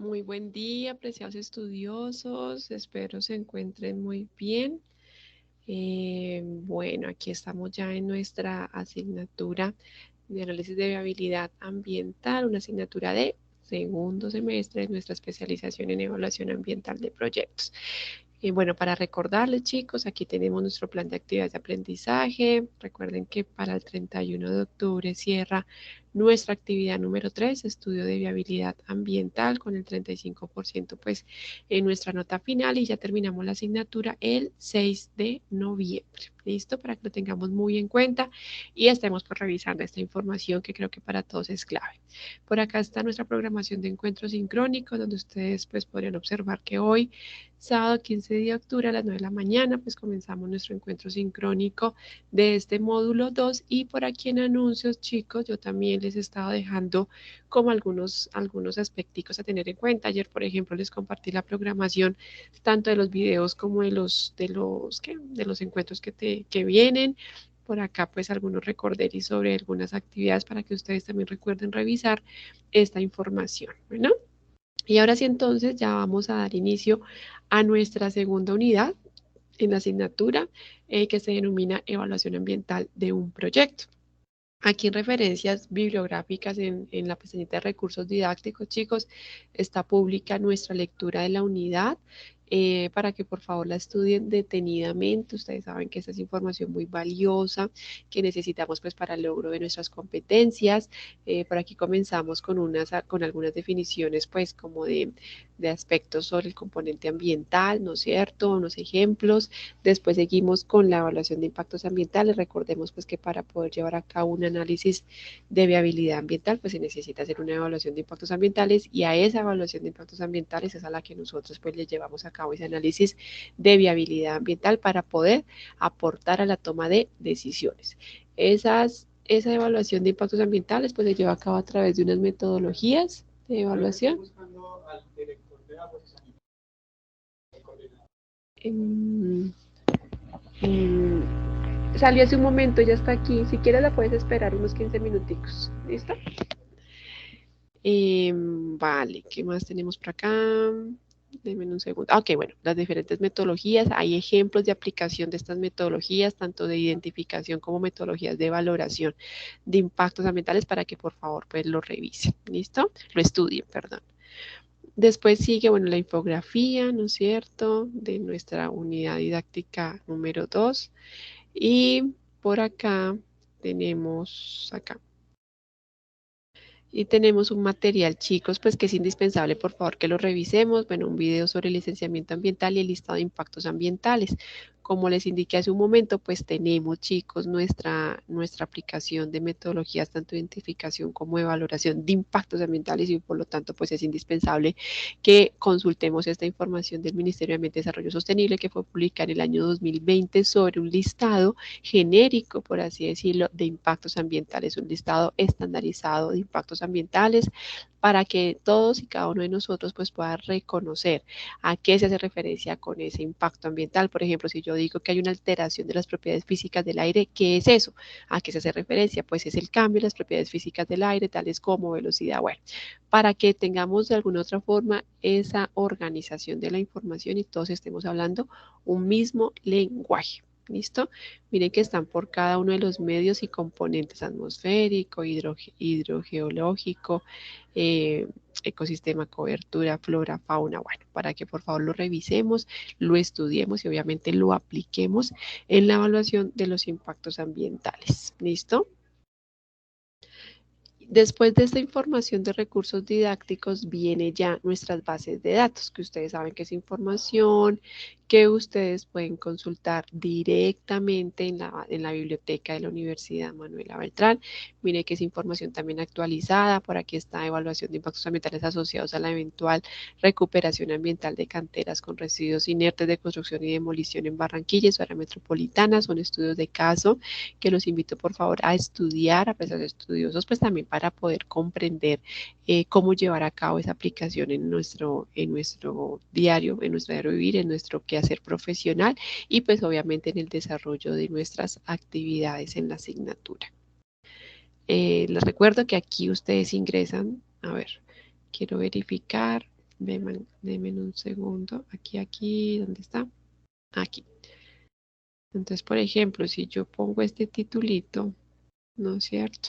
Muy buen día, apreciados estudiosos. Espero se encuentren muy bien. Bueno, aquí estamos ya en nuestra asignatura de análisis de viabilidad ambiental, una asignatura de segundo semestre de nuestra especialización en evaluación ambiental de proyectos. Bueno, para recordarles, chicos, aquí tenemos nuestro plan de actividades de aprendizaje. Recuerden que para el 31 de octubre cierra nuestra actividad número 3, estudio de viabilidad ambiental, con el 35% pues en nuestra nota final, y ya terminamos la asignatura el 6 de noviembre. ¿Listo? Para que lo tengamos muy en cuenta y estemos por revisando esta información que creo que para todos es clave. Por acá está nuestra programación de encuentros sincrónicos, donde ustedes pues podrían observar que hoy, sábado 15 de octubre a las 9 de la mañana, pues comenzamos nuestro encuentro sincrónico de este módulo 2, y por aquí en anuncios, chicos, yo también les he estado dejando como algunos aspecticos a tener en cuenta. Ayer, por ejemplo, les compartí la programación tanto de los videos como de los encuentros que vienen. Por acá, pues algunos recorderis sobre algunas actividades para que ustedes también recuerden revisar esta información. Bueno, y ahora sí, entonces ya vamos a dar inicio a nuestra segunda unidad en la asignatura, que se denomina evaluación ambiental de un proyecto. Aquí en referencias bibliográficas en la pestañita de recursos didácticos, chicos, está pública nuestra lectura de la unidad, para que por favor la estudien detenidamente. Ustedes saben que esta es información muy valiosa que necesitamos pues para el logro de nuestras competencias. Por aquí comenzamos con algunas definiciones pues como de aspectos sobre el componente ambiental, ¿no es cierto? Unos ejemplos. Después seguimos con la evaluación de impactos ambientales. Recordemos pues que para poder llevar a cabo un análisis de viabilidad ambiental, pues se necesita hacer una evaluación de impactos ambientales, y a esa evaluación de impactos ambientales es a la que nosotros pues le llevamos a cabo ese análisis de viabilidad ambiental para poder aportar a la toma de decisiones. Esa evaluación de impactos ambientales pues se lleva a cabo a través de unas metodologías de evaluación. En, en, Salió hace un momento, ya está aquí. Si quieres la puedes esperar unos 15 minuticos. ¿Listo? Vale, ¿qué más tenemos por acá? Denme un segundo. Ok, bueno, las diferentes metodologías. Hay ejemplos de aplicación de estas metodologías, tanto de identificación como metodologías de valoración de impactos ambientales, para que por favor pues lo revisen. ¿Listo? Lo estudien, perdón. Después sigue, bueno, la infografía, ¿no es cierto?, de nuestra unidad didáctica número 2. Y por acá tenemos, y tenemos un material, chicos, pues que es indispensable, por favor, que lo revisemos. Bueno, un video sobre el licenciamiento ambiental y el listado de impactos ambientales. Como les indiqué hace un momento, pues tenemos, chicos, nuestra aplicación de metodologías, tanto de identificación como de valoración de impactos ambientales, y por lo tanto, pues es indispensable que consultemos esta información del Ministerio de Ambiente y Desarrollo Sostenible, que fue publicada en el año 2020 sobre un listado genérico, por así decirlo, de impactos ambientales, un listado estandarizado de impactos ambientales, para que todos y cada uno de nosotros pues pueda reconocer a qué se hace referencia con ese impacto ambiental. Por ejemplo, si yo digo que hay una alteración de las propiedades físicas del aire, ¿qué es eso? ¿A qué se hace referencia? Pues es el cambio de las propiedades físicas del aire, tales como velocidad. Bueno, para que tengamos de alguna otra forma esa organización de la información y todos estemos hablando un mismo lenguaje. ¿Listo? Miren que están por cada uno de los medios y componentes: atmosférico, hidrogeológico, eh, ecosistema, cobertura, flora, fauna. Bueno, para que por favor lo revisemos, lo estudiemos y obviamente lo apliquemos en la evaluación de los impactos ambientales. ¿Listo? Después de esta información de recursos didácticos viene ya nuestras bases de datos, que ustedes saben que es información que ustedes pueden consultar directamente en la biblioteca de la Universidad Manuela Beltrán. Mire que es información también actualizada. Por aquí está evaluación de impactos ambientales asociados a la eventual recuperación ambiental de canteras con residuos inertes de construcción y demolición en Barranquilla y su área metropolitana. Son estudios de caso que los invito por favor a estudiar, a pesar de estudiosos, pues también para poder comprender cómo llevar a cabo esa aplicación en nuestro diario vivir, en nuestro quehacer profesional, y pues obviamente en el desarrollo de nuestras actividades en la asignatura. Les recuerdo que aquí ustedes ingresan, a ver, quiero verificar, Denme un segundo. Aquí, ¿dónde está? Aquí. Entonces, por ejemplo, si yo pongo este titulito, ¿no es cierto?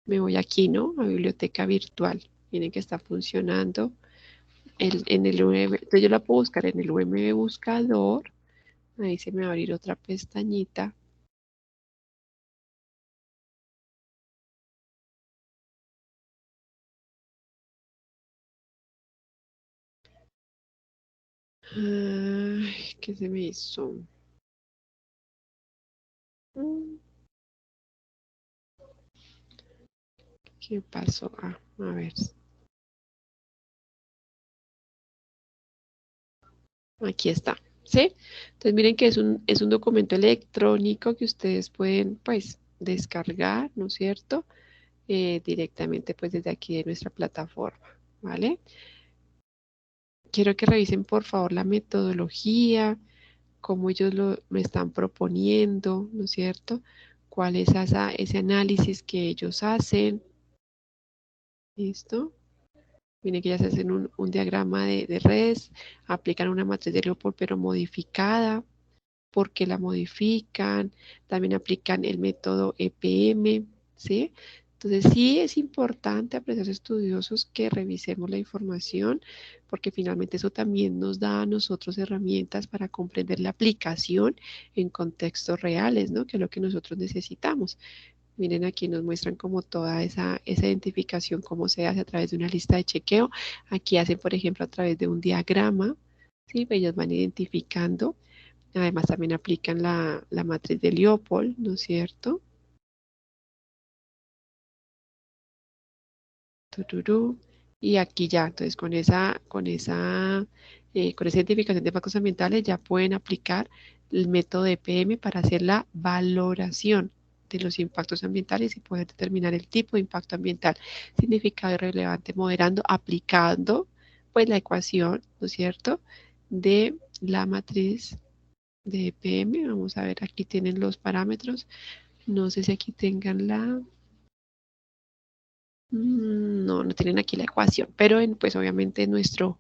Me voy aquí, ¿no? A biblioteca virtual. Miren que está funcionando en el UMB. Entonces yo la puedo buscar en el UMB buscador. Ahí se me va a abrir otra pestañita. Ay, ¿qué se me hizo? ¿Qué pasó? Ah, a ver. Aquí está. ¿Sí? Entonces miren que es un documento electrónico que ustedes pueden pues descargar, ¿no es cierto? Directamente pues desde aquí de nuestra plataforma, ¿vale? Quiero que revisen por favor la metodología, cómo ellos lo están proponiendo, ¿no es cierto? ¿Cuál es ese análisis que ellos hacen? ¿Listo? Miren que ya se hacen un diagrama de redes, aplican una matriz de Leopold pero modificada, porque la modifican, también aplican el método EPM, ¿sí? Entonces sí es importante, apreciados estudiosos, que revisemos la información, porque finalmente eso también nos da a nosotros herramientas para comprender la aplicación en contextos reales, ¿no? Que es lo que nosotros necesitamos. Miren, aquí nos muestran como toda esa identificación, cómo se hace a través de una lista de chequeo. Aquí hacen, por ejemplo, a través de un diagrama, ¿sí? Ellos van identificando. Además, también aplican la matriz de Leopold, ¿no es cierto? Tururú. Y aquí ya, entonces con esa identificación de impactos ambientales ya pueden aplicar el método de PM para hacer la valoración de los impactos ambientales y poder determinar el tipo de impacto ambiental significado y relevante, moderando, aplicando pues la ecuación, ¿no es cierto?, de la matriz de PM. Vamos a ver, aquí tienen los parámetros. No sé si aquí tengan no, no tienen aquí la ecuación, pero pues obviamente en nuestro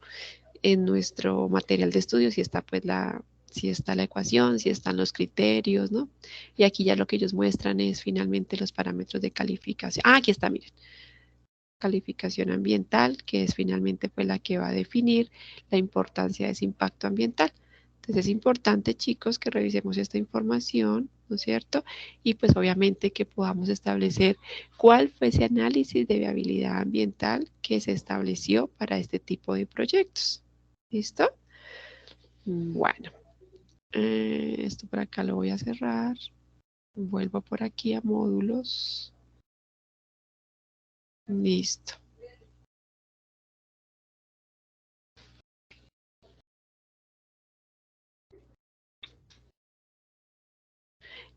material de estudio sí está pues sí está la ecuación, sí están los criterios, ¿no? Y aquí ya lo que ellos muestran es finalmente los parámetros de calificación. Ah, aquí está, miren, calificación ambiental, que es finalmente pues la que va a definir la importancia de ese impacto ambiental. Entonces es importante, chicos, que revisemos esta información, ¿no es cierto? Y pues obviamente que podamos establecer cuál fue ese análisis de viabilidad ambiental que se estableció para este tipo de proyectos. ¿Listo? Bueno, esto por acá lo voy a cerrar. Vuelvo por aquí a módulos. Listo.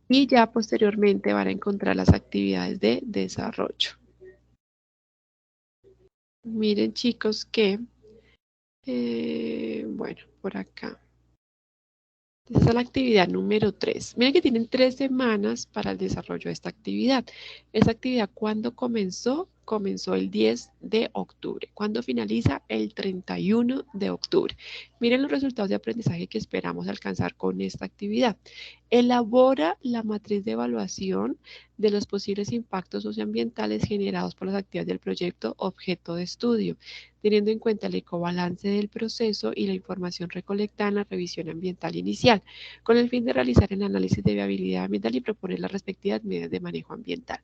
Y ya posteriormente van a encontrar las actividades de desarrollo. Miren, chicos, que, bueno, por acá. Esta es la actividad número 3. Miren que tienen 3 semanas para el desarrollo de esta actividad. Esta actividad, ¿cuándo comenzó? Comenzó el 10 de octubre. ¿Cuándo finaliza? El 31 de octubre. Miren los resultados de aprendizaje que esperamos alcanzar con esta actividad. Elabora la matriz de evaluación de los posibles impactos socioambientales generados por las actividades del proyecto objeto de estudio, teniendo en cuenta el ecobalance del proceso y la información recolectada en la revisión ambiental inicial, con el fin de realizar el análisis de viabilidad ambiental y proponer las respectivas medidas de manejo ambiental.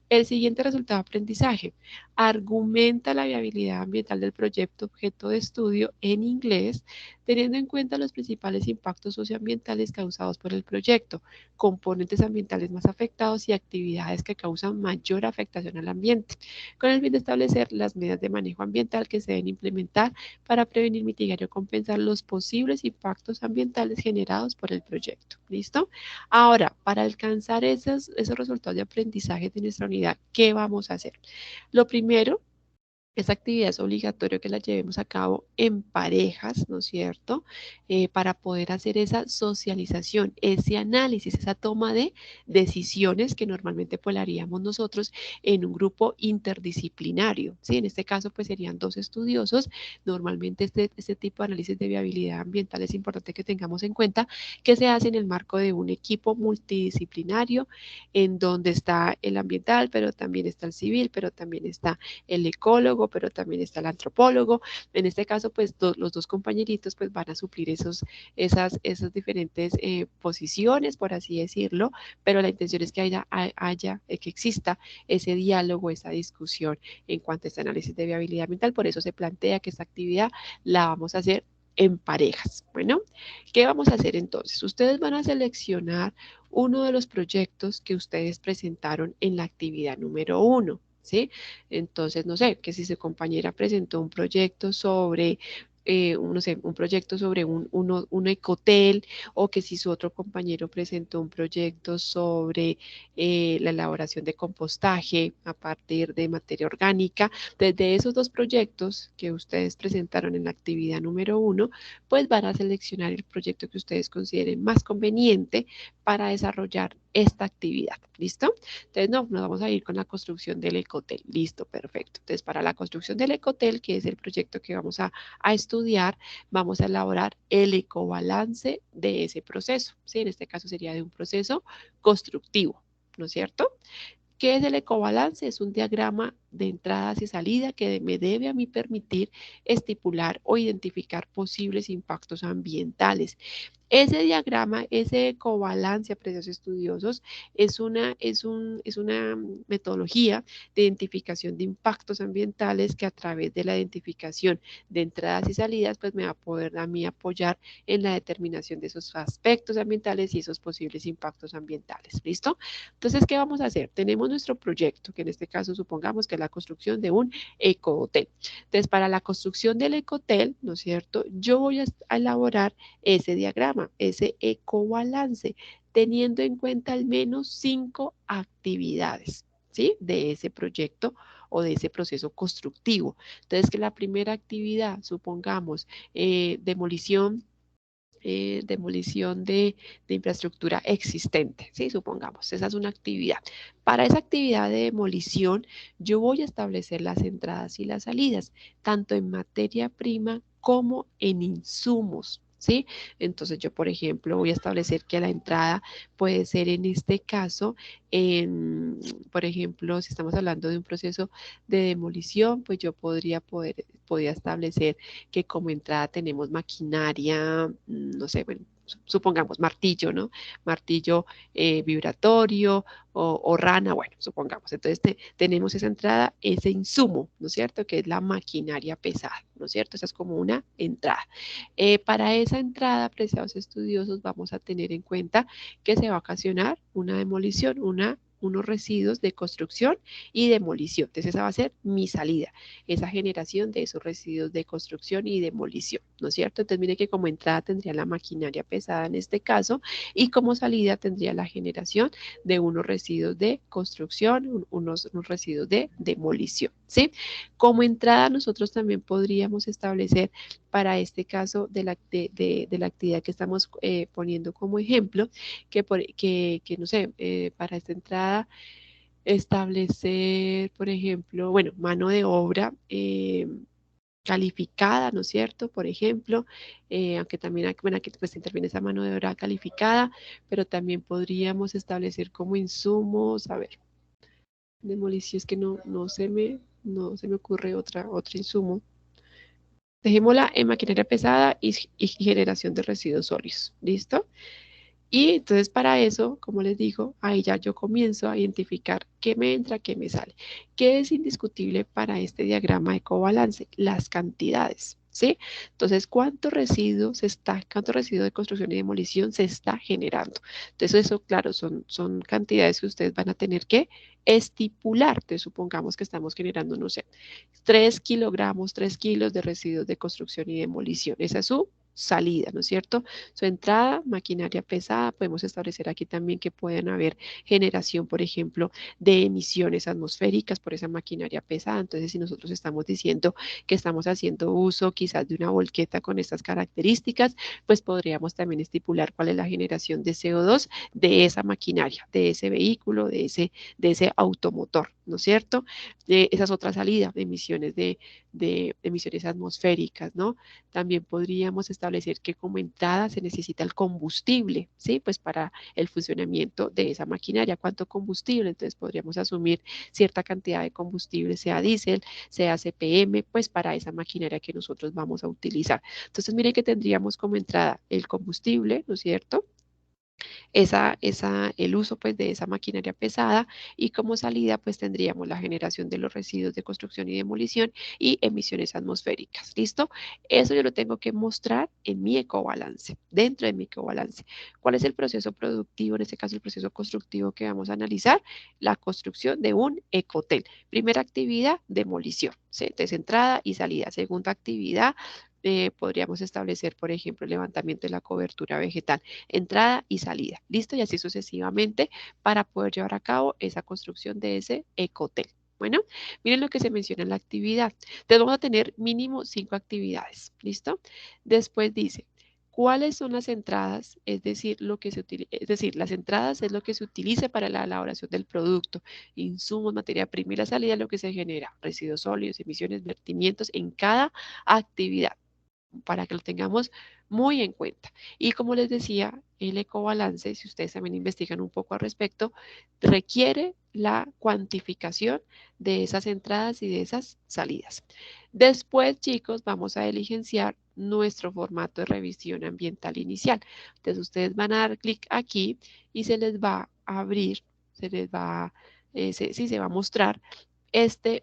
El siguiente resultado de aprendizaje argumenta la viabilidad ambiental del proyecto objeto de estudio en inglés, teniendo en cuenta los principales impactos socioambientales causados por el proyecto, componentes ambientales más afectados y actividades que causan mayor afectación al ambiente, con el fin de establecer las medidas de manejo ambiental que se deben implementar para prevenir, mitigar o compensar los posibles impactos ambientales generados por el proyecto. ¿Listo? Ahora, para alcanzar esos resultados de aprendizaje de nuestra unidad, ¿qué vamos a hacer? Lo primero Esta actividad es obligatorio que la llevemos a cabo en parejas, ¿no es cierto? Para poder hacer esa socialización, ese análisis, esa toma de decisiones que normalmente pues la haríamos nosotros en un grupo interdisciplinario, ¿sí? En este caso pues serían dos estudiosos. Normalmente este tipo de análisis de viabilidad ambiental es importante que tengamos en cuenta que se hace en el marco de un equipo multidisciplinario en donde está el ambiental, pero también está el civil, pero también está el ecólogo, pero también está el antropólogo. En este caso, pues los dos compañeritos pues van a suplir esas diferentes posiciones, por así decirlo, pero la intención es que que exista ese diálogo, esa discusión en cuanto a este análisis de viabilidad ambiental. Por eso se plantea que esta actividad la vamos a hacer en parejas. Bueno, ¿qué vamos a hacer entonces? Ustedes van a seleccionar uno de los proyectos que ustedes presentaron en la actividad número 1. ¿Sí? Entonces, no sé, que si su compañera presentó un proyecto sobre, no sé, un proyecto sobre un ecotel, o que si su otro compañero presentó un proyecto sobre la elaboración de compostaje a partir de materia orgánica, desde esos dos proyectos que ustedes presentaron en la actividad número 1, pues van a seleccionar el proyecto que ustedes consideren más conveniente para desarrollar esta actividad. ¿Listo? Entonces, no, nos vamos a ir con la construcción del ecotel. Listo, perfecto. Entonces, para la construcción del ecotel, que es el proyecto que vamos a estudiar, vamos a elaborar el ecobalance de ese proceso. ¿Sí? En este caso sería de un proceso constructivo, ¿no es cierto? ¿Qué es el ecobalance? Es un diagrama de entradas y salida que me debe a mí permitir estipular o identificar posibles impactos ambientales. Ese diagrama, ese ecobalance, apreciados estudiosos, es una metodología de identificación de impactos ambientales que a través de la identificación de entradas y salidas, pues me va a poder a mí apoyar en la determinación de esos aspectos ambientales y esos posibles impactos ambientales. ¿Listo? Entonces, ¿qué vamos a hacer? Tenemos nuestro proyecto, que en este caso supongamos que es la construcción de un ecohotel. Entonces, para la construcción del ecohotel, ¿no es cierto? Yo voy a elaborar ese diagrama, ese ecobalance, teniendo en cuenta al menos 5 actividades, ¿sí? De ese proyecto o de ese proceso constructivo. Entonces, que la primera actividad, supongamos, demolición de infraestructura existente, ¿sí? Supongamos, esa es una actividad. Para esa actividad de demolición, yo voy a establecer las entradas y las salidas, tanto en materia prima como en insumos, ¿sí? Entonces yo, por ejemplo, voy a establecer que la entrada puede ser en este caso, por ejemplo, si estamos hablando de un proceso de demolición, pues yo podría establecer que como entrada tenemos maquinaria, no sé, bueno, supongamos martillo, ¿no? Martillo vibratorio o rana, bueno, supongamos. Entonces tenemos esa entrada, ese insumo, ¿no es cierto? Que es la maquinaria pesada, ¿no es cierto? Esa es como una entrada. Para esa entrada, apreciados estudiosos, vamos a tener en cuenta que se va a ocasionar una demolición, unos residuos de construcción y demolición. Entonces esa va a ser mi salida, esa generación de esos residuos de construcción y demolición, ¿no es cierto? Entonces mire que como entrada tendría la maquinaria pesada en este caso y como salida tendría la generación de unos residuos de construcción, unos residuos de demolición, ¿sí? Como entrada nosotros también podríamos establecer para este caso de la actividad que estamos poniendo como ejemplo, que no sé, para esta entrada establecer, por ejemplo, bueno, mano de obra calificada, ¿no es cierto? Por ejemplo, aunque también bueno, aquí pues interviene esa mano de obra calificada, pero también podríamos establecer como insumos, a ver, demolición es que no se me ocurre otro insumo. Dejémosla en maquinaria pesada y generación de residuos sólidos, ¿listo? Y entonces para eso, como les digo, ahí ya yo comienzo a identificar qué me entra, qué me sale. ¿Qué es indiscutible para este diagrama de ecobalance? Las cantidades, ¿sí? Entonces, cuánto residuo de construcción y demolición se está generando? Entonces, eso, claro, son cantidades que ustedes van a tener que estipular. Entonces, supongamos que estamos generando, no sé, 3 kilogramos, 3 kilos de residuos de construcción y demolición. Esa es su salida, ¿no es cierto? Su entrada, maquinaria pesada, podemos establecer aquí también que pueden haber generación, por ejemplo, de emisiones atmosféricas por esa maquinaria pesada. Entonces, si nosotros estamos diciendo que estamos haciendo uso quizás de una volqueta con estas características, pues podríamos también estipular cuál es la generación de CO2 de esa maquinaria, de ese vehículo, de ese automotor, ¿no es cierto? Esa es otra salida de emisiones de emisiones atmosféricas, ¿no? También podríamos establecer que como entrada se necesita el combustible, ¿sí? Pues para el funcionamiento de esa maquinaria. ¿Cuánto combustible? Entonces podríamos asumir cierta cantidad de combustible, sea diésel, sea CPM, pues para esa maquinaria que nosotros vamos a utilizar. Entonces, miren que tendríamos como entrada el combustible, ¿no es cierto? El uso pues de esa maquinaria pesada y como salida pues tendríamos la generación de los residuos de construcción y demolición y emisiones atmosféricas. ¿Listo? Eso yo lo tengo que mostrar en mi ecobalance, dentro de mi ecobalance. ¿Cuál es el proceso productivo? En este caso el proceso constructivo que vamos a analizar, la construcción de un ecotel. Primera actividad, demolición, ¿sí? Entonces entrada y salida. Segunda actividad, podríamos establecer, por ejemplo, el levantamiento de la cobertura vegetal, entrada y salida, listo, y así sucesivamente para poder llevar a cabo esa construcción de ese ecotel. Bueno, miren lo que se menciona en la actividad. Entonces vamos a tener mínimo 5 actividades, ¿listo? Después dice, ¿cuáles son las entradas? Es decir, las entradas es lo que se utiliza para la elaboración del producto, insumos, materia prima y la salida es lo que se genera, residuos sólidos, emisiones, vertimientos en cada actividad para que lo tengamos muy en cuenta. Y como les decía, el ecobalance, si ustedes también investigan un poco al respecto, requiere la cuantificación de esas entradas y de esas salidas. Después, chicos, vamos a diligenciar nuestro formato de revisión ambiental inicial. Entonces, ustedes van a dar clic aquí y se les va a abrir, se les va, sí, se va a mostrar este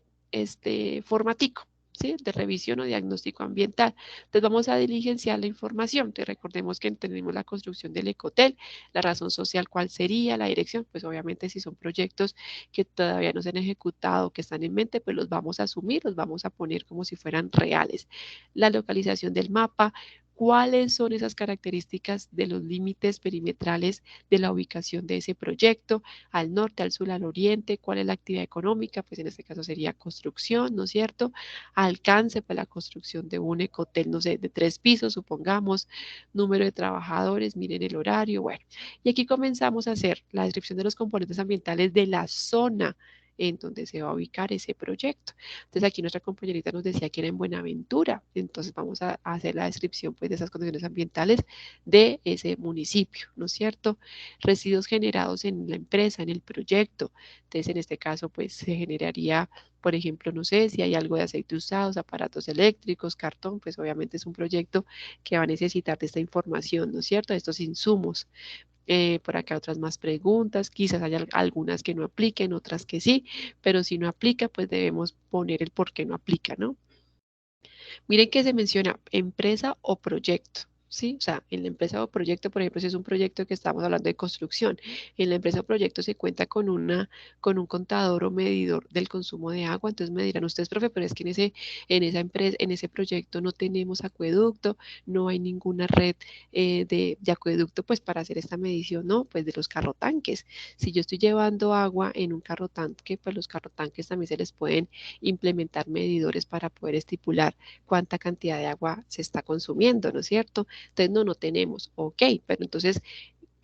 formatico, ¿sí? De revisión o diagnóstico ambiental. Entonces vamos a diligenciar la información. Entonces recordemos que entendemos la construcción del ecotel, la razón social, cuál sería, la dirección, pues obviamente si son proyectos que todavía no se han ejecutado, que están en mente, pues los vamos a asumir, los vamos a poner como si fueran reales. La localización del mapa, cuáles son esas características de los límites perimetrales de la ubicación de ese proyecto, al norte, al sur, al oriente, cuál es la actividad económica, pues en este caso sería construcción, ¿no es cierto? Alcance para la construcción de un ecotel, no sé, de 3 pisos, supongamos, número de trabajadores, miren el horario, bueno. Y aquí comenzamos a hacer la descripción de los componentes ambientales de la zona en donde se va a ubicar ese proyecto. Entonces aquí nuestra compañerita nos decía que era en Buenaventura, entonces vamos a hacer la descripción pues de esas condiciones ambientales de ese municipio, ¿no es cierto? Residuos generados en la empresa, en el proyecto, entonces en este caso pues se generaría, por ejemplo, no sé si hay algo de aceite usados, aparatos eléctricos, cartón, pues obviamente es un proyecto que va a necesitar de esta información, ¿no es cierto? De estos insumos. Por acá otras más preguntas, quizás haya algunas que no apliquen, otras que sí, pero si no aplica, pues debemos poner el por qué no aplica, ¿no? Miren que se menciona empresa o proyecto, ¿sí? O sea, en la empresa o proyecto, por ejemplo, si es un proyecto que estamos hablando de construcción, en la empresa o proyecto se cuenta con un contador o medidor del consumo de agua, entonces me dirán ustedes, profe, pero es que en esa empresa, en ese proyecto no tenemos acueducto, no hay ninguna red de acueducto, pues para hacer esta medición, ¿no? Pues de los carrotanques. Si yo estoy llevando agua en un carrotanque, pues los carrotanques también se les pueden implementar medidores para poder estipular cuánta cantidad de agua se está consumiendo, ¿no es cierto? Entonces, no tenemos, ok, pero entonces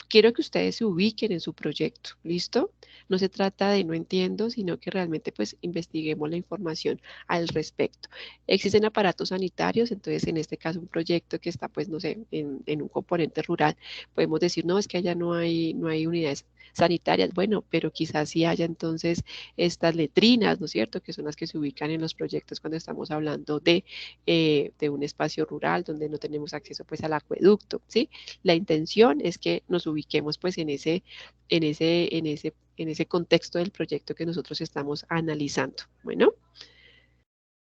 quiero que ustedes se ubiquen en su proyecto, ¿listo? No se trata de no entiendo, sino que realmente pues investiguemos la información al respecto. Existen aparatos sanitarios, entonces en este caso un proyecto que está pues no sé, en un componente rural, podemos decir, no, es que allá no hay unidades sanitarias, bueno, pero quizás sí haya entonces estas letrinas, ¿no es cierto?, que son las que se ubican en los proyectos cuando estamos hablando de un espacio rural donde no tenemos acceso pues al acueducto, ¿sí? La intención es que nos ubiquemos pues en ese contexto del proyecto que nosotros estamos analizando. Bueno,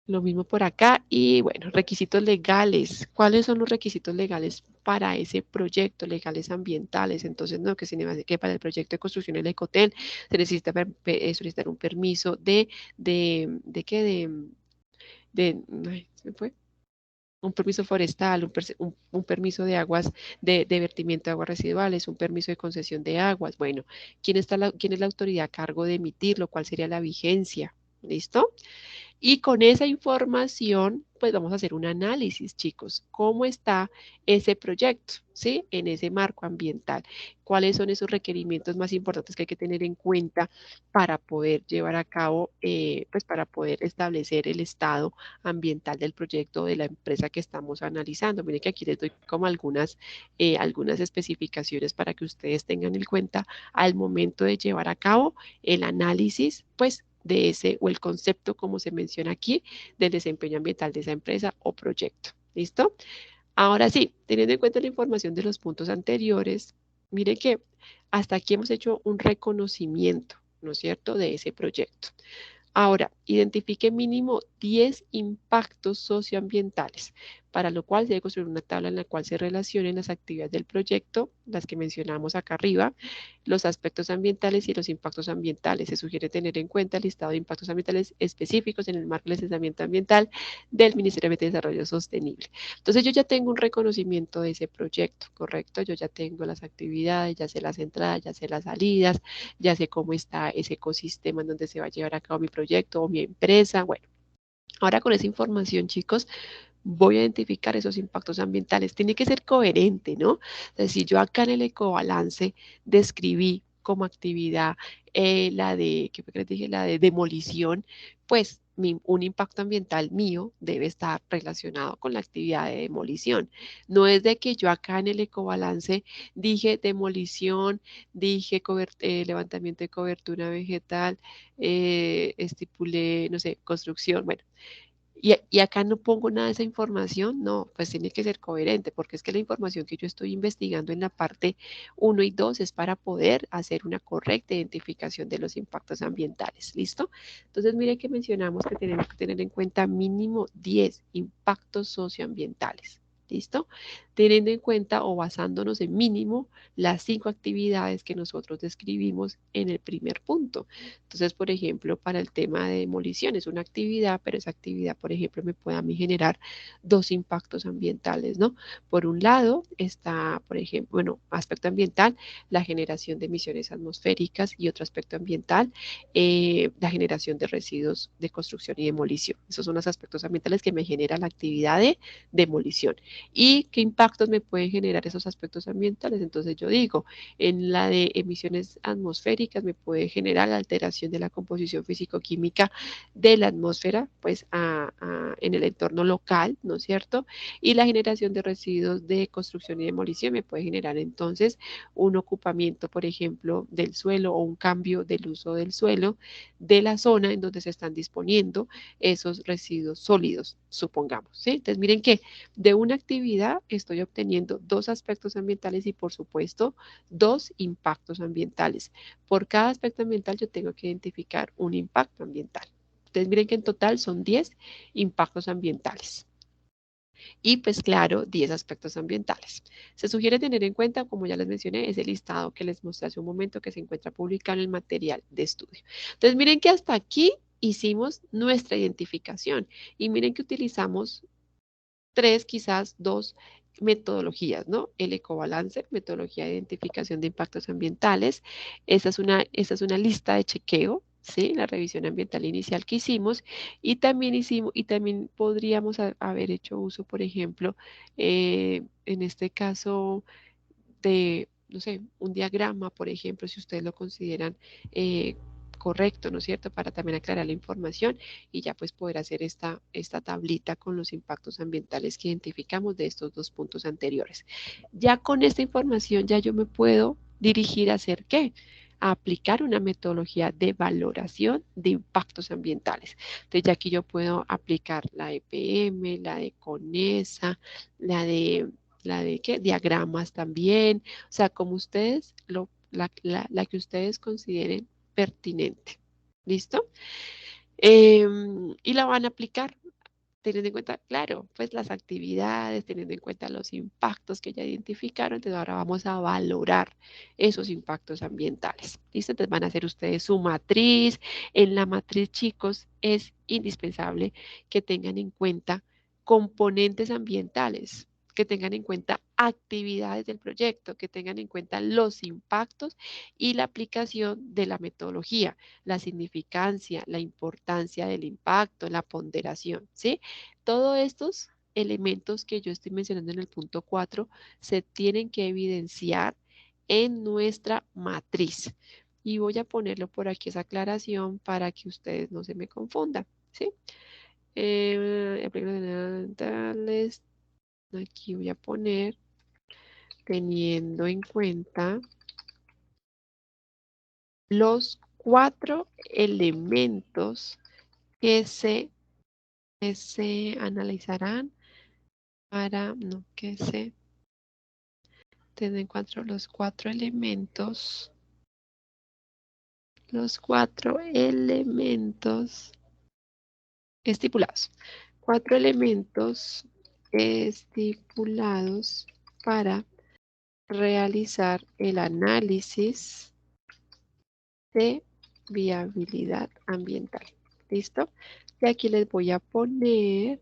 lo mismo por acá y bueno, requisitos legales. ¿Cuáles son los requisitos legales para ese proyecto, legales ambientales? Entonces, no, que significa que para el proyecto de construcción del ecotel se necesita solicitar un permiso ¿de qué? Ay, ¿se me fue? un permiso forestal, un permiso de aguas, de vertimiento de aguas residuales, un permiso de concesión de aguas. Bueno, ¿quién es la autoridad a cargo de emitirlo? ¿Cuál sería la vigencia? ¿Listo? Y con esa información, pues vamos a hacer un análisis, chicos. ¿Cómo está ese proyecto? ¿Sí? En ese marco ambiental. ¿Cuáles son esos requerimientos más importantes que hay que tener en cuenta para poder llevar a cabo, pues para poder establecer el estado ambiental del proyecto de la empresa que estamos analizando? Miren que aquí les doy como algunas especificaciones para que ustedes tengan en cuenta al momento de llevar a cabo el análisis, pues de ese o el concepto, como se menciona aquí, del desempeño ambiental de esa empresa o proyecto. ¿Listo? Ahora sí, teniendo en cuenta la información de los puntos anteriores, miren que hasta aquí hemos hecho un reconocimiento, ¿no es cierto?, de ese proyecto. Ahora, identifique mínimo 10 impactos socioambientales, para lo cual se debe construir una tabla en la cual se relacionen las actividades del proyecto, las que mencionamos acá arriba, los aspectos ambientales y los impactos ambientales. Se sugiere tener en cuenta el listado de impactos ambientales específicos en el marco del licenciamiento ambiental del Ministerio de Desarrollo Sostenible. Entonces yo ya tengo un reconocimiento de ese proyecto, ¿correcto? Yo ya tengo las actividades, ya sé las entradas, ya sé las salidas, ya sé cómo está ese ecosistema en donde se va a llevar a cabo mi proyecto o mi empresa. Bueno, ahora con esa información, chicos, voy a identificar esos impactos ambientales. Tiene que ser coherente, ¿no? Es decir, yo acá en el ecobalance describí como actividad la de, ¿qué fue que les dije? La de demolición, pues un impacto ambiental mío debe estar relacionado con la actividad de demolición. No es de que yo acá en el ecobalance dije demolición, dije levantamiento de cobertura vegetal, estipulé, no sé, construcción, bueno, y acá no pongo nada de esa información, no, pues tiene que ser coherente, porque es que la información que yo estoy investigando en la parte uno y 2 es para poder hacer una correcta identificación de los impactos ambientales, ¿listo? Entonces, mire que mencionamos que tenemos que tener en cuenta mínimo 10 impactos socioambientales, ¿listo? Teniendo en cuenta o basándonos en mínimo las 5 actividades que nosotros describimos en el primer punto. Entonces, por ejemplo, para el tema de demolición es una actividad, pero esa actividad, por ejemplo, me puede a mí generar dos impactos ambientales, ¿no? Por un lado está, por ejemplo, bueno, aspecto ambiental, la generación de emisiones atmosféricas y otro aspecto ambiental, la generación de residuos de construcción y demolición. Esos son los aspectos ambientales que me genera la actividad de demolición. ¿Y qué impactos me pueden generar esos aspectos ambientales? Entonces yo digo, en la de emisiones atmosféricas me puede generar la alteración de la composición físico-química de la atmósfera, pues en el entorno local, ¿no es cierto? Y la generación de residuos de construcción y demolición me puede generar entonces un ocupamiento, por ejemplo, del suelo o un cambio del uso del suelo de la zona en donde se están disponiendo esos residuos sólidos, supongamos, ¿sí? Entonces miren que de una actividad estoy obteniendo dos aspectos ambientales y por supuesto dos impactos ambientales. Por cada aspecto ambiental yo tengo que identificar un impacto ambiental. Entonces miren que en total son 10 impactos ambientales. Y pues claro, 10 aspectos ambientales. Se sugiere tener en cuenta, como ya les mencioné, ese listado que les mostré hace un momento que se encuentra publicado en el material de estudio. Entonces miren que hasta aquí hicimos nuestra identificación y miren que utilizamos tres, quizás dos metodologías, ¿no? El ecobalance, metodología de identificación de impactos ambientales. Esta es una lista de chequeo, ¿sí? La revisión ambiental inicial que hicimos y también podríamos haber hecho uso, por ejemplo, en este caso de, no sé, un diagrama, por ejemplo, si ustedes lo consideran correcto, ¿no es cierto? Para también aclarar la información y ya pues poder hacer esta tablita con los impactos ambientales que identificamos de estos dos puntos anteriores. Ya con esta información ya yo me puedo dirigir a hacer ¿qué? A aplicar una metodología de valoración de impactos ambientales. Entonces ya aquí yo puedo aplicar la EPM, la de CONESA, la de ¿qué? Diagramas también, o sea, como ustedes, la que ustedes consideren pertinente. ¿Listo? Y la van a aplicar teniendo en cuenta, claro, pues las actividades, teniendo en cuenta los impactos que ya identificaron, entonces ahora vamos a valorar esos impactos ambientales. ¿Listo? Entonces van a hacer ustedes su matriz. En la matriz, chicos, es indispensable que tengan en cuenta componentes ambientales, que tengan en cuenta actividades del proyecto, que tengan en cuenta los impactos y la aplicación de la metodología, la significancia, la importancia del impacto, la ponderación, ¿sí? Todos estos elementos que yo estoy mencionando en el punto 4 se tienen que evidenciar en nuestra matriz. Y voy a ponerlo por aquí esa aclaración para que ustedes no se me confundan, ¿sí? Ambientales, aquí voy a poner teniendo en cuenta los 4 elementos que se analizarán para, no, que se tengan en cuenta los 4 elementos estipulados. 4 elementos estipulados para realizar el análisis de viabilidad ambiental. ¿Listo? Y aquí les voy a poner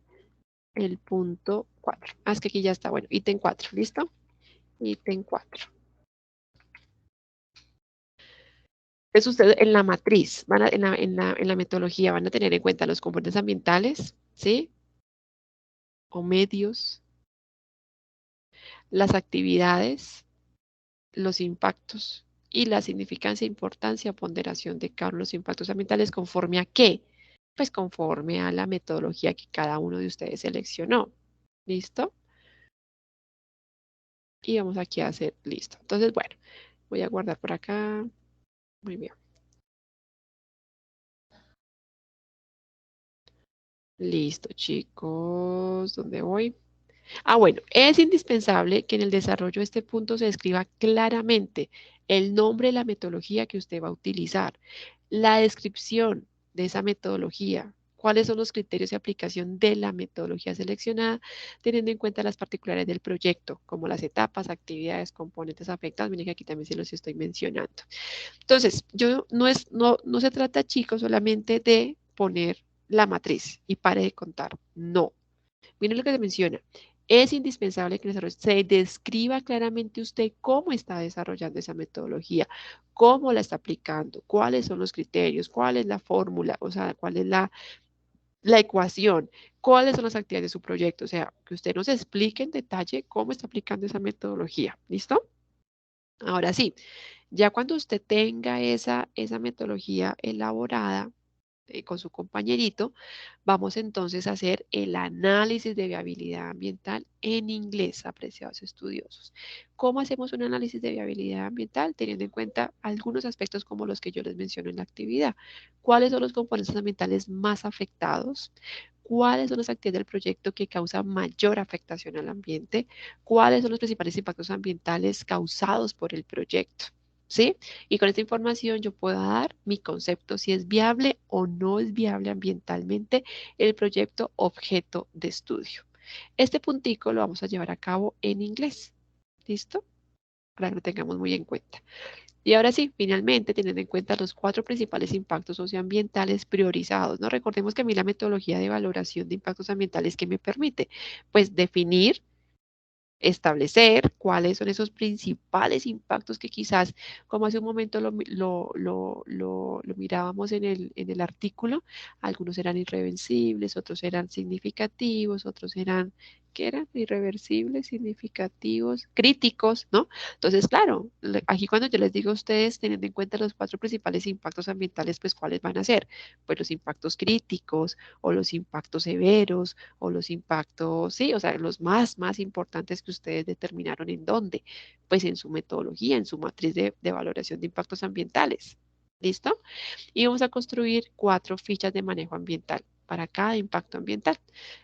el punto 4. Ah, es que aquí ya está. Bueno, ítem 4. ¿Listo? Ítem 4. Es usted en la matriz, en la metodología, van a tener en cuenta los componentes ambientales, ¿sí? O medios, las actividades, los impactos y la significancia, importancia, ponderación de cada uno de los impactos ambientales conforme a qué? Pues conforme a la metodología que cada uno de ustedes seleccionó. ¿Listo? Y vamos aquí a hacer listo. Entonces, bueno, voy a guardar por acá. Muy bien. Listo, chicos. ¿Dónde voy? Ah, bueno, es indispensable que en el desarrollo de este punto se describa claramente el nombre de la metodología que usted va a utilizar, la descripción de esa metodología, cuáles son los criterios de aplicación de la metodología seleccionada, teniendo en cuenta las particularidades del proyecto, como las etapas, actividades, componentes afectados. Miren que aquí también se los estoy mencionando. Entonces, no se trata, chicos, solamente de poner la matriz y pare de contar. No. Miren lo que se menciona. Es indispensable que se describa claramente usted cómo está desarrollando esa metodología, cómo la está aplicando, cuáles son los criterios, cuál es la fórmula, o sea, cuál es la ecuación, cuáles son las actividades de su proyecto. O sea, que usted nos explique en detalle cómo está aplicando esa metodología. ¿Listo? Ahora sí, ya cuando usted tenga esa metodología elaborada, con su compañerito, vamos entonces a hacer el análisis de viabilidad ambiental en inglés, apreciados estudiosos. ¿Cómo hacemos un análisis de viabilidad ambiental? Teniendo en cuenta algunos aspectos como los que yo les menciono en la actividad. ¿Cuáles son los componentes ambientales más afectados? ¿Cuáles son las actividades del proyecto que causan mayor afectación al ambiente? ¿Cuáles son los principales impactos ambientales causados por el proyecto? ¿Sí? Y con esta información yo puedo dar mi concepto si es viable o no es viable ambientalmente el proyecto objeto de estudio. Este puntico lo vamos a llevar a cabo en inglés. ¿Listo? Para que lo tengamos muy en cuenta. Y ahora sí, finalmente, teniendo en cuenta los 4 principales impactos socioambientales priorizados, ¿no? Recordemos que a mí la metodología de valoración de impactos ambientales que me permite, pues, definir, establecer cuáles son esos principales impactos que quizás, como hace un momento lo mirábamos en el artículo, algunos eran irreversibles, otros eran significativos, otros eran, ¿qué eran? Irreversibles, significativos, críticos, ¿no? Entonces, claro, aquí cuando yo les digo a ustedes, teniendo en cuenta los 4 principales impactos ambientales, pues, ¿cuáles van a ser? Pues los impactos críticos o los impactos severos o los impactos, sí, o sea, los más importantes que ustedes determinaron en dónde, pues en su metodología, en su matriz de valoración de impactos ambientales. ¿Listo? Y vamos a construir 4 fichas de manejo ambiental para cada impacto ambiental.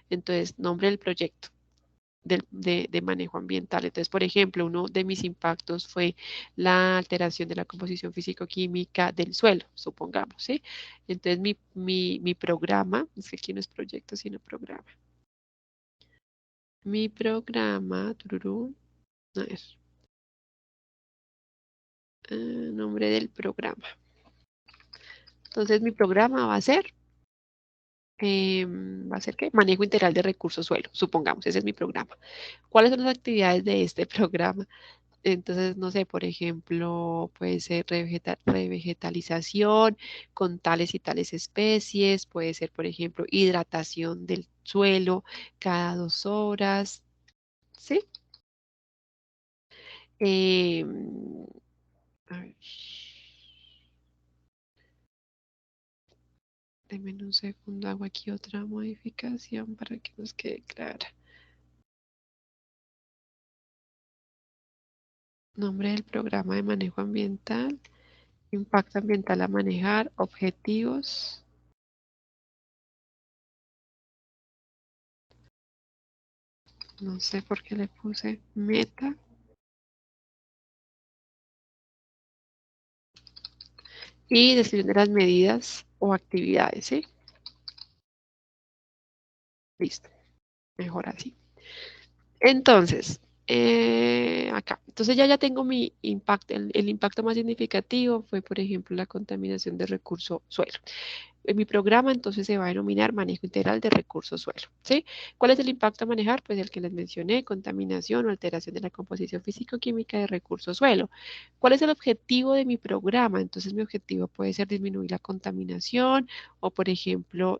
Entonces, nombre del proyecto. De manejo ambiental. Entonces, por ejemplo, uno de mis impactos fue la alteración de la composición físico-química del suelo, supongamos, ¿sí? Entonces, mi programa, es que aquí no es proyecto, sino programa. Mi programa, tururú, a ver, nombre del programa. Entonces, mi programa va a ser Va a ser ¿qué? Manejo integral de recursos suelo, supongamos, ese es mi programa. ¿Cuáles son las actividades de este programa? Entonces, no sé, por ejemplo, puede ser revegetalización con tales y tales especies, puede ser, por ejemplo, hidratación del suelo cada 2 horas, ¿sí? Em, a ver, denme un segundo, hago aquí otra modificación para que nos quede clara. Nombre del programa de manejo ambiental, impacto ambiental a manejar, objetivos, no sé por qué le puse meta y descripción de las medidas o actividades, ¿sí? Listo, mejor así. Entonces, acá, entonces ya tengo mi impacto, el impacto más significativo fue, por ejemplo, la contaminación de recurso suelo. En mi programa entonces se va a denominar manejo integral de recursos suelo, ¿sí? ¿Cuál es el impacto a manejar? Pues el que les mencioné, contaminación o alteración de la composición físico-química de recursos suelo. ¿Cuál es el objetivo de mi programa? Entonces mi objetivo puede ser disminuir la contaminación o, por ejemplo,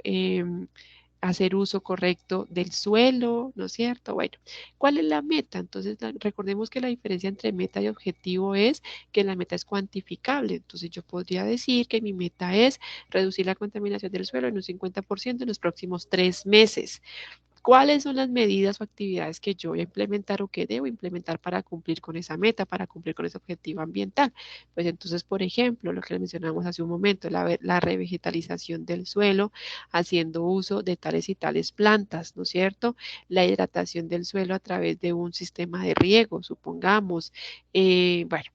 hacer uso correcto del suelo, ¿no es cierto? Bueno, ¿cuál es la meta? Entonces, recordemos que la diferencia entre meta y objetivo es que la meta es cuantificable. Entonces, yo podría decir que mi meta es reducir la contaminación del suelo en un 50% en los próximos 3 meses. ¿Cuáles son las medidas o actividades que yo voy a implementar o que debo implementar para cumplir con esa meta, para cumplir con ese objetivo ambiental? Pues entonces, por ejemplo, lo que mencionamos hace un momento, la revegetalización del suelo, haciendo uso de tales y tales plantas, ¿no es cierto? La hidratación del suelo a través de un sistema de riego, supongamos. Bueno,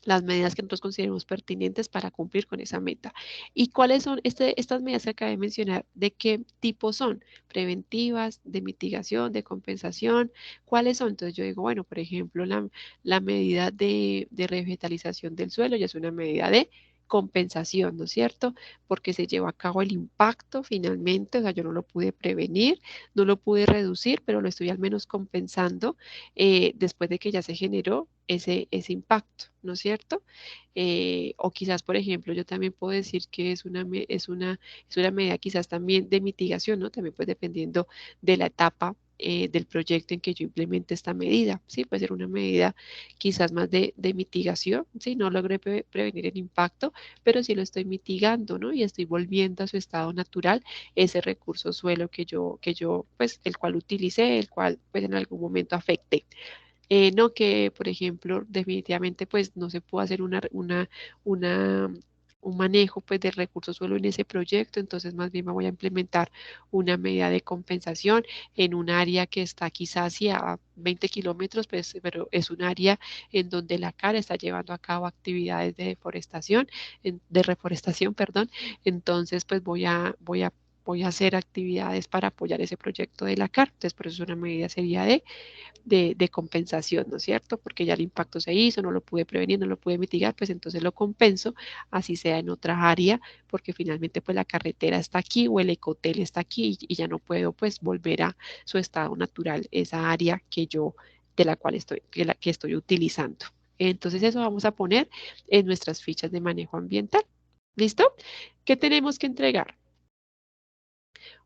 las medidas que nosotros consideremos pertinentes para cumplir con esa meta. ¿Y cuáles son estas medidas que acabé de mencionar? ¿De qué tipo son? Preventivas, de mitigación, de compensación. ¿Cuáles son? Entonces yo digo, bueno, por ejemplo, la medida de revitalización del suelo ya es una medida de compensación, ¿no es cierto? Porque se llevó a cabo el impacto finalmente, o sea, yo no lo pude prevenir, no lo pude reducir, pero lo estoy al menos compensando después de que ya se generó ese impacto, ¿no es cierto? O quizás, por ejemplo, yo también puedo decir que es una medida quizás también de mitigación, ¿no? También pues dependiendo de la etapa del proyecto en que yo implemente esta medida, ¿sí? Puede ser una medida quizás más de mitigación, ¿sí? No logré prevenir el impacto, pero sí lo estoy mitigando, ¿no? Y estoy volviendo a su estado natural ese recurso suelo pues, el cual utilicé, el cual, pues, en algún momento afecté. No que, por ejemplo, definitivamente pues no se puede hacer una, un manejo pues de recursos solo en ese proyecto, entonces más bien me voy a implementar una medida de compensación en un área que está quizás hacia 20 kilómetros, pues, pero es un área en donde la CAR está llevando a cabo actividades de deforestación, de reforestación, perdón, entonces pues voy a hacer actividades para apoyar ese proyecto de la CAR, entonces por eso una medida sería de compensación, ¿no es cierto? Porque ya el impacto se hizo, no lo pude prevenir, no lo pude mitigar, pues entonces lo compenso, así sea en otra área, porque finalmente pues la carretera está aquí o el ecotel está aquí y ya no puedo pues volver a su estado natural, esa área de la cual que estoy utilizando. Entonces eso vamos a poner en nuestras fichas de manejo ambiental. ¿Listo? ¿Qué tenemos que entregar?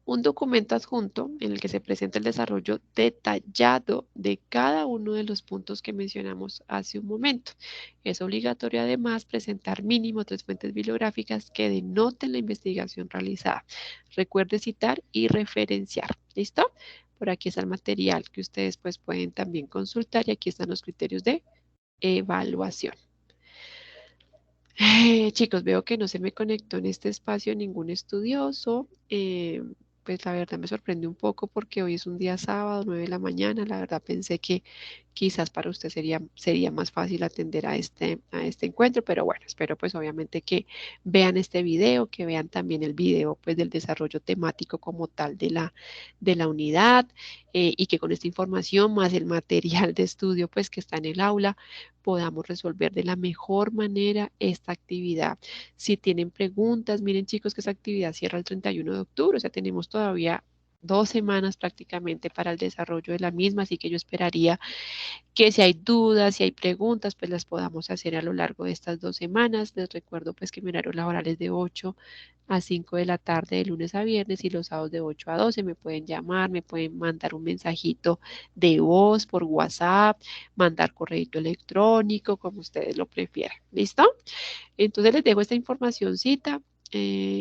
Un documento adjunto en el que se presenta el desarrollo detallado de cada uno de los puntos que mencionamos hace un momento. Es obligatorio además presentar mínimo 3 fuentes bibliográficas que denoten la investigación realizada. Recuerde citar y referenciar. ¿Listo? Por aquí está el material que ustedes pues pueden también consultar y aquí están los criterios de evaluación. Chicos, veo que no se me conectó en este espacio ningún estudioso. pues la verdad me sorprende un poco porque hoy es un día sábado, 9 de la mañana. La verdad pensé que quizás para usted sería más fácil atender a este encuentro, pero bueno, espero pues obviamente que vean este video, que vean también el video pues del desarrollo temático como tal de la unidad, y que con esta información más el material de estudio pues que está en el aula podamos resolver de la mejor manera esta actividad. Si tienen preguntas, miren chicos que esta actividad cierra el 31 de octubre, o sea, tenemos todavía 2 semanas prácticamente para el desarrollo de la misma, así que yo esperaría que si hay dudas, si hay preguntas, pues las podamos hacer a lo largo de estas 2 semanas. Les recuerdo pues que mi horario laboral es de 8 a 5 de la tarde de lunes a viernes y los sábados de 8 a 12. Me pueden llamar, me pueden mandar un mensajito de voz por WhatsApp, mandar correo electrónico, como ustedes lo prefieran. ¿Listo? Entonces les dejo esta informacióncita.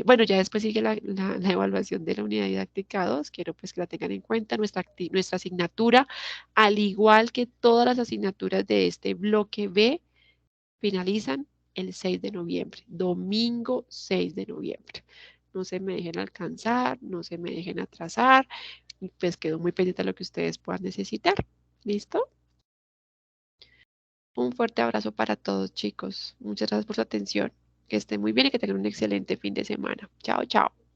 Bueno, ya después sigue la evaluación de la unidad didáctica 2. Quiero pues que la tengan en cuenta. Nuestra asignatura, al igual que todas las asignaturas de este bloque B, finalizan el 6 de noviembre, domingo 6 de noviembre. No se me dejen alcanzar, no se me dejen atrasar. Y pues quedo muy pendiente de lo que ustedes puedan necesitar. ¿Listo? Un fuerte abrazo para todos, chicos. Muchas gracias por su atención. Que estén muy bien y que tengan un excelente fin de semana. Chao, chao.